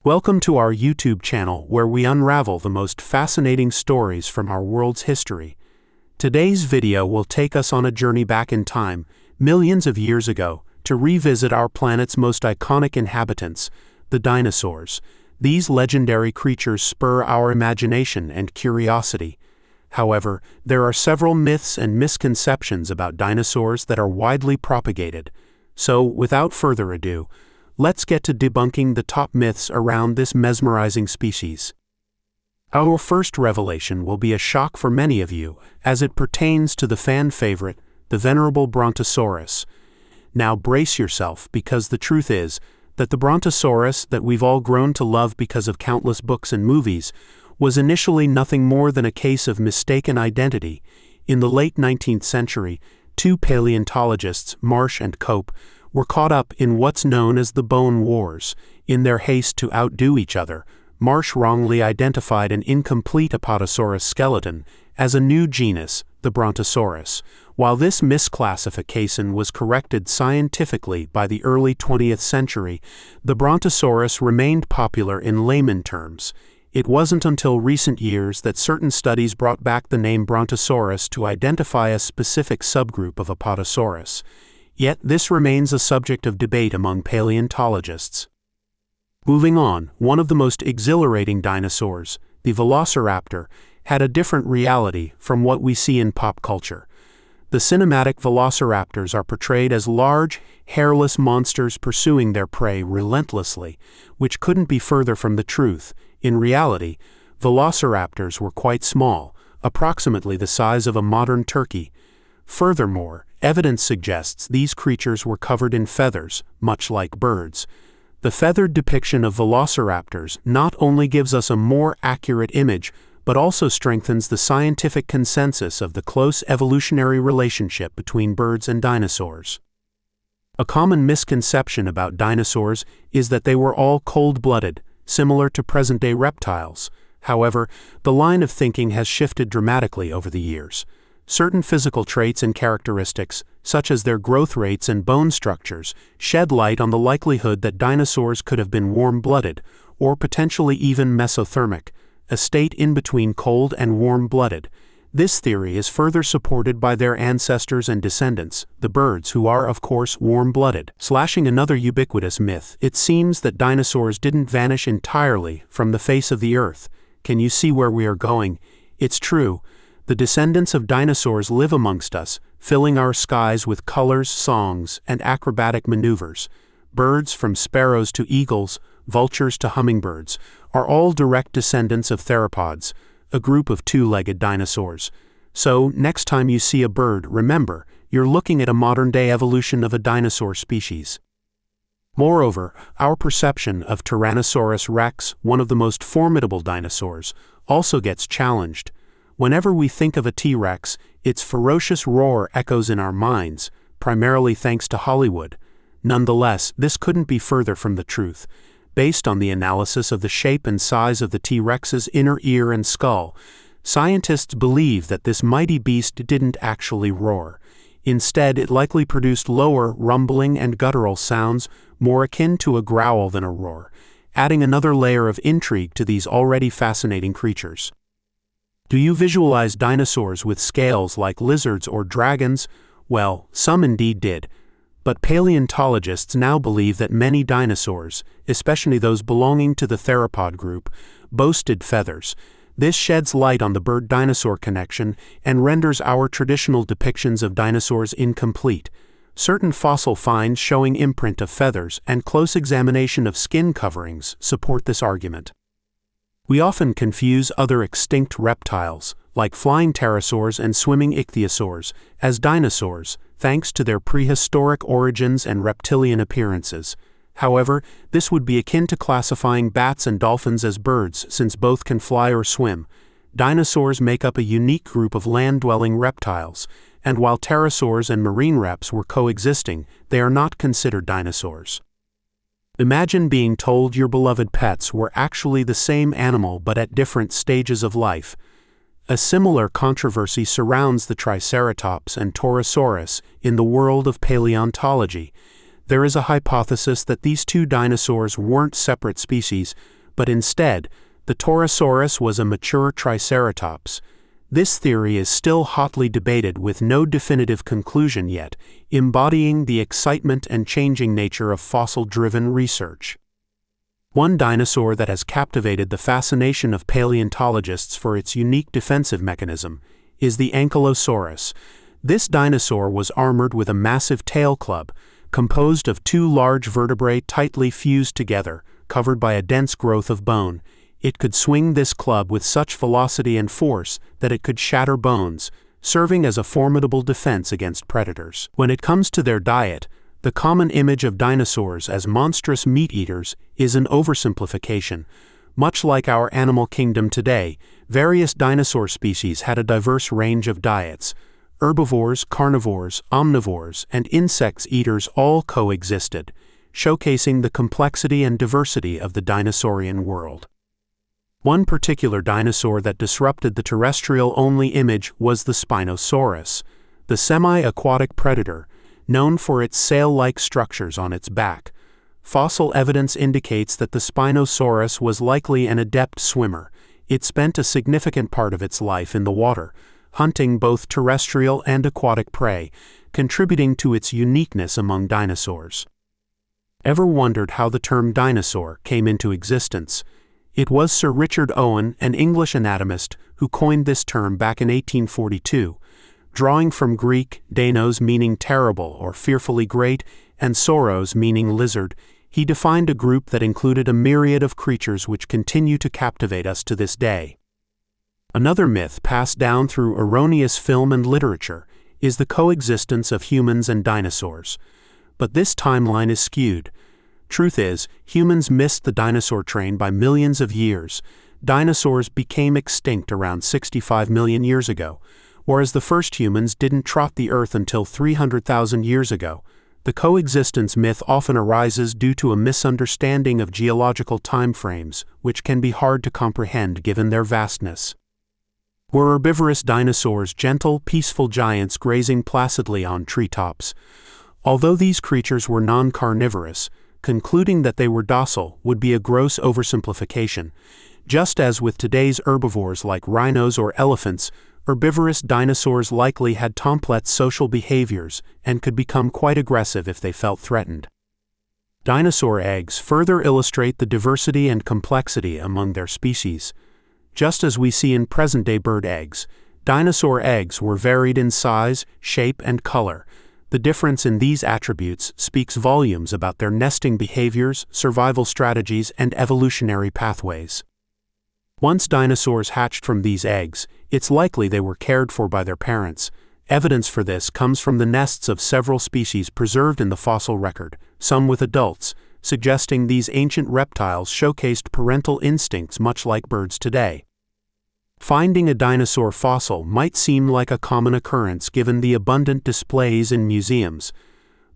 Welcome to our YouTube channel where we unravel the most fascinating stories from our world's history. Today's video will take us on a journey back in time, millions of years ago, to revisit our planet's most iconic inhabitants, the dinosaurs. These legendary creatures spur our imagination and curiosity. However, there are several myths and misconceptions about dinosaurs that are widely propagated. So, without further ado, let's get to debunking the top myths around this mesmerizing species. Our first revelation will be a shock for many of you, as it pertains to the fan favorite, the venerable Brontosaurus. Now brace yourself, because the truth is that the Brontosaurus that we've all grown to love because of countless books and movies was initially nothing more than a case of mistaken identity. In the late 19th century, two paleontologists, Marsh and Cope, were caught up in what's known as the Bone Wars. In their haste to outdo each other, Marsh wrongly identified an incomplete Apatosaurus skeleton as a new genus, the Brontosaurus. While this misclassification was corrected scientifically by the early 20th century, the Brontosaurus remained popular in layman terms. It wasn't until recent years that certain studies brought back the name Brontosaurus to identify a specific subgroup of Apatosaurus. Yet this remains a subject of debate among paleontologists. Moving on, one of the most exhilarating dinosaurs, the Velociraptor, had a different reality from what we see in pop culture. The cinematic velociraptors are portrayed as large, hairless monsters pursuing their prey relentlessly, which couldn't be further from the truth. In reality, velociraptors were quite small, approximately the size of a modern turkey. Furthermore, evidence suggests these creatures were covered in feathers, much like birds. The feathered depiction of velociraptors not only gives us a more accurate image, but also strengthens the scientific consensus of the close evolutionary relationship between birds and dinosaurs. A common misconception about dinosaurs is that they were all cold-blooded, similar to present-day reptiles. However, the line of thinking has shifted dramatically over the years. Certain physical traits and characteristics, such as their growth rates and bone structures, shed light on the likelihood that dinosaurs could have been warm-blooded, or potentially even mesothermic, a state in between cold and warm-blooded. This theory is further supported by their ancestors and descendants, the birds, who are, of course, warm-blooded. Slashing another ubiquitous myth, it seems that dinosaurs didn't vanish entirely from the face of the earth. Can you see where we are going? It's true. The descendants of dinosaurs live amongst us, filling our skies with colors, songs, and acrobatic maneuvers. Birds, from sparrows to eagles, vultures to hummingbirds, are all direct descendants of theropods, a group of two-legged dinosaurs. So, next time you see a bird, remember, you're looking at a modern-day evolution of a dinosaur species. Moreover, our perception of Tyrannosaurus rex, one of the most formidable dinosaurs, also gets challenged. Whenever we think of a T-Rex, its ferocious roar echoes in our minds, primarily thanks to Hollywood. Nonetheless, this couldn't be further from the truth. Based on the analysis of the shape and size of the T-Rex's inner ear and skull, scientists believe that this mighty beast didn't actually roar. Instead, it likely produced lower, rumbling and guttural sounds more akin to a growl than a roar, adding another layer of intrigue to these already fascinating creatures. Do you visualize dinosaurs with scales like lizards or dragons? Well, some indeed did. But paleontologists now believe that many dinosaurs, especially those belonging to the theropod group, boasted feathers. This sheds light on the bird-dinosaur connection and renders our traditional depictions of dinosaurs incomplete. Certain fossil finds showing imprint of feathers and close examination of skin coverings support this argument. We often confuse other extinct reptiles, like flying pterosaurs and swimming ichthyosaurs, as dinosaurs, thanks to their prehistoric origins and reptilian appearances. However, this would be akin to classifying bats and dolphins as birds, since both can fly or swim. Dinosaurs make up a unique group of land-dwelling reptiles, and while pterosaurs and marine reps were coexisting, they are not considered dinosaurs. Imagine being told your beloved pets were actually the same animal but at different stages of life. A similar controversy surrounds the Triceratops and Torosaurus in the world of paleontology. There is a hypothesis that these two dinosaurs weren't separate species, but instead, the Torosaurus was a mature Triceratops. This theory is still hotly debated with no definitive conclusion yet, embodying the excitement and changing nature of fossil-driven research. One dinosaur that has captivated the fascination of paleontologists for its unique defensive mechanism is the Ankylosaurus. This dinosaur was armored with a massive tail club, composed of two large vertebrae tightly fused together, covered by a dense growth of bone. It could swing this club with such velocity and force that it could shatter bones, serving as a formidable defense against predators. When it comes to their diet, the common image of dinosaurs as monstrous meat-eaters is an oversimplification. Much like our animal kingdom today, various dinosaur species had a diverse range of diets. Herbivores, carnivores, omnivores, and insect eaters all coexisted, showcasing the complexity and diversity of the dinosaurian world. One particular dinosaur that disrupted the terrestrial-only image was the Spinosaurus, the semi-aquatic predator, known for its sail-like structures on its back. Fossil evidence indicates that the Spinosaurus was likely an adept swimmer. It spent a significant part of its life in the water, hunting both terrestrial and aquatic prey, contributing to its uniqueness among dinosaurs. Ever wondered how the term dinosaur came into existence? It was Sir Richard Owen, an English anatomist, who coined this term back in 1842. Drawing from Greek, dainos meaning terrible or fearfully great, and sauros meaning lizard, he defined a group that included a myriad of creatures which continue to captivate us to this day. Another myth passed down through erroneous film and literature is the coexistence of humans and dinosaurs. But this timeline is skewed. Truth is, humans missed the dinosaur train by millions of years. Dinosaurs became extinct around 65 million years ago, whereas the first humans didn't trot the Earth until 300,000 years ago. The coexistence myth often arises due to a misunderstanding of geological timeframes, which can be hard to comprehend given their vastness. Were herbivorous dinosaurs gentle, peaceful giants grazing placidly on treetops? Although these creatures were non-carnivorous, concluding that they were docile would be a gross oversimplification. Just as with today's herbivores like rhinos or elephants, herbivorous dinosaurs likely had complex social behaviors and could become quite aggressive if they felt threatened. Dinosaur eggs further illustrate the diversity and complexity among their species. Just as we see in present-day bird eggs, dinosaur eggs were varied in size, shape, and color. The difference in these attributes speaks volumes about their nesting behaviors, survival strategies, and evolutionary pathways. Once dinosaurs hatched from these eggs, it's likely they were cared for by their parents. Evidence for this comes from the nests of several species preserved in the fossil record, some with adults, suggesting these ancient reptiles showcased parental instincts much like birds today. Finding a dinosaur fossil might seem like a common occurrence given the abundant displays in museums,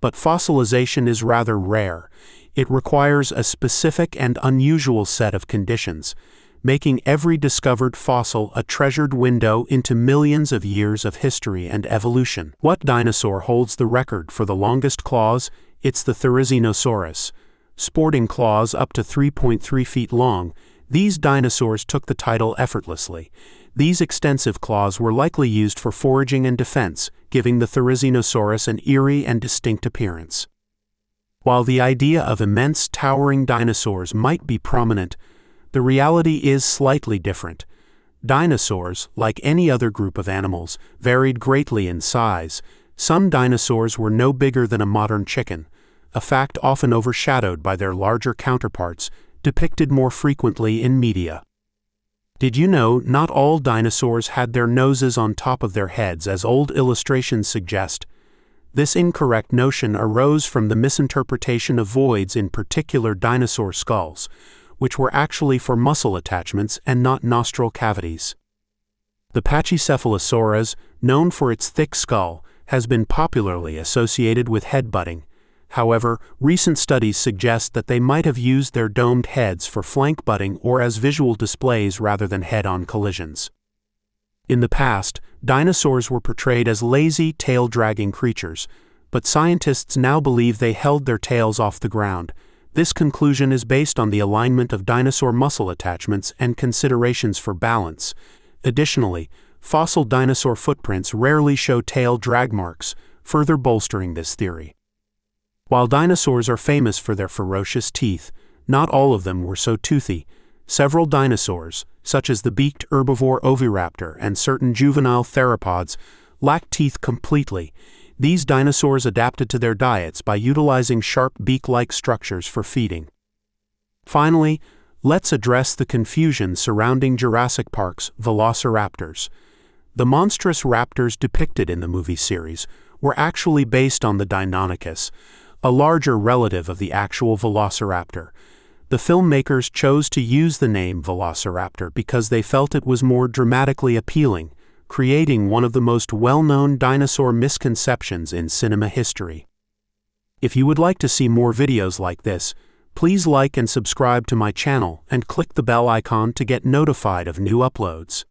but fossilization is rather rare. It requires a specific and unusual set of conditions, making every discovered fossil a treasured window into millions of years of history and evolution. What dinosaur holds the record for the longest claws? It's the Therizinosaurus. Sporting claws up to 3.3 feet long, these dinosaurs took the title effortlessly. These extensive claws were likely used for foraging and defense, giving the Therizinosaurus an eerie and distinct appearance. While the idea of immense, towering dinosaurs might be prominent, the reality is slightly different. Dinosaurs, like any other group of animals, varied greatly in size. Some dinosaurs were no bigger than a modern chicken, a fact often overshadowed by their larger counterparts, depicted more frequently in media. Did you know not all dinosaurs had their noses on top of their heads as old illustrations suggest? This incorrect notion arose from the misinterpretation of voids in particular dinosaur skulls, which were actually for muscle attachments and not nostril cavities. The Pachycephalosaurus, known for its thick skull, has been popularly associated with headbutting. However, recent studies suggest that they might have used their domed heads for flank butting or as visual displays rather than head-on collisions. In the past, dinosaurs were portrayed as lazy, tail-dragging creatures, but scientists now believe they held their tails off the ground. This conclusion is based on the alignment of dinosaur muscle attachments and considerations for balance. Additionally, fossil dinosaur footprints rarely show tail drag marks, further bolstering this theory. While dinosaurs are famous for their ferocious teeth, not all of them were so toothy. Several dinosaurs, such as the beaked herbivore oviraptor and certain juvenile theropods, lacked teeth completely. These dinosaurs adapted to their diets by utilizing sharp beak-like structures for feeding. Finally, let's address the confusion surrounding Jurassic Park's velociraptors. The monstrous raptors depicted in the movie series were actually based on the Deinonychus, a larger relative of the actual velociraptor. The filmmakers chose to use the name velociraptor because they felt it was more dramatically appealing, creating one of the most well-known dinosaur misconceptions in cinema history. If you would like to see more videos like this, please like and subscribe to my channel and click the bell icon to get notified of new uploads.